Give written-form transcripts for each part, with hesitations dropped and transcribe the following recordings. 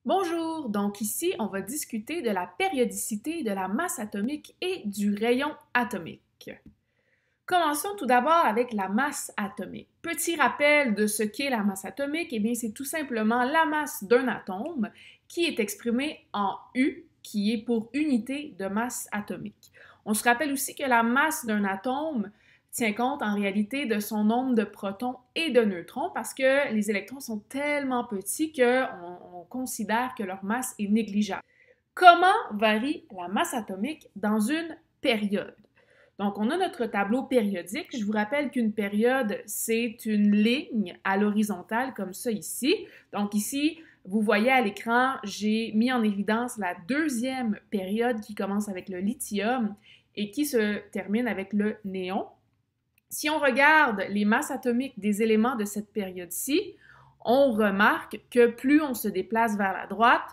Bonjour, donc ici on va discuter de la périodicité de la masse atomique et du rayon atomique. Commençons tout d'abord avec la masse atomique. Petit rappel de ce qu'est la masse atomique, eh bien c'est tout simplement la masse d'un atome qui est exprimée en U, qui est pour unité de masse atomique. On se rappelle aussi que la masse d'un atome tient compte en réalité de son nombre de protons et de neutrons parce que les électrons sont tellement petits qu'on considère que leur masse est négligeable. Comment varie la masse atomique dans une période? Donc, on a notre tableau périodique. Je vous rappelle qu'une période, c'est une ligne à l'horizontale comme ça ici. Donc ici, vous voyez à l'écran, j'ai mis en évidence la deuxième période qui commence avec le lithium et qui se termine avec le néon. Si on regarde les masses atomiques des éléments de cette période-ci, on remarque que plus on se déplace vers la droite,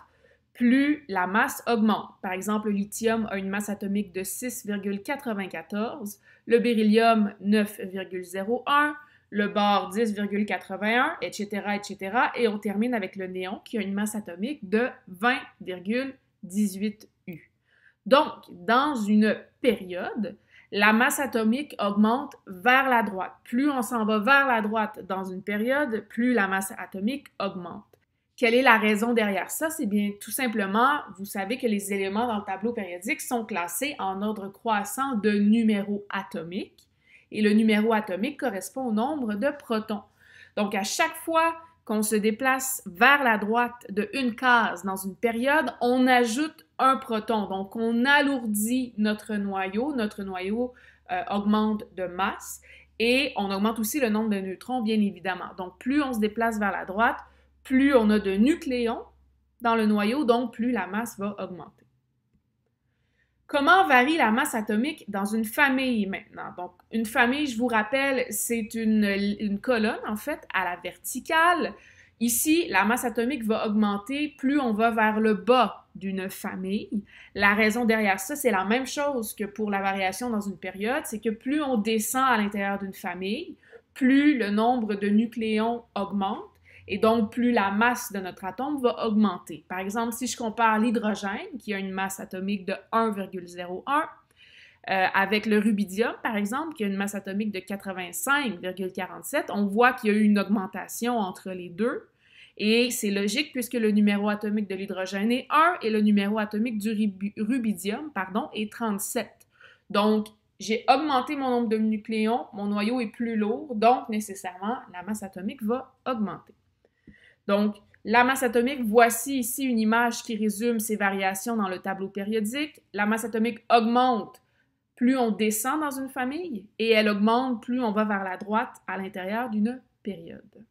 plus la masse augmente. Par exemple, le lithium a une masse atomique de 6,94, le beryllium 9,01, le bore 10,81, etc., etc. Et on termine avec le néon qui a une masse atomique de 20,18 U. Donc, dans une période, la masse atomique augmente vers la droite. Plus on s'en va vers la droite dans une période, plus la masse atomique augmente. Quelle est la raison derrière ça? C'est bien tout simplement, vous savez que les éléments dans le tableau périodique sont classés en ordre croissant de numéro atomique et le numéro atomique correspond au nombre de protons. Donc, à chaque fois qu'on se déplace vers la droite de une case dans une période, on ajoute un proton. Donc, on alourdit notre noyau. Notre noyau augmente de masse et on augmente aussi le nombre de neutrons, bien évidemment. Donc, plus on se déplace vers la droite, plus on a de nucléons dans le noyau, donc plus la masse va augmenter. Comment varie la masse atomique dans une famille maintenant? Donc, une famille, je vous rappelle, c'est une colonne, en fait, à la verticale. Ici, la masse atomique va augmenter plus on va vers le bas d'une famille. La raison derrière ça, c'est la même chose que pour la variation dans une période, c'est que plus on descend à l'intérieur d'une famille, plus le nombre de nucléons augmente et donc plus la masse de notre atome va augmenter. Par exemple, si je compare l'hydrogène, qui a une masse atomique de 1,01, avec le rubidium, par exemple, qui a une masse atomique de 85,47, on voit qu'il y a eu une augmentation entre les deux. Et c'est logique puisque le numéro atomique de l'hydrogène est 1 et le numéro atomique du rubidium, est 37. Donc, j'ai augmenté mon nombre de nucléons, mon noyau est plus lourd, donc nécessairement, la masse atomique va augmenter. Donc, la masse atomique, voici ici une image qui résume ces variations dans le tableau périodique. La masse atomique augmente plus on descend dans une famille et elle augmente plus on va vers la droite à l'intérieur d'une période.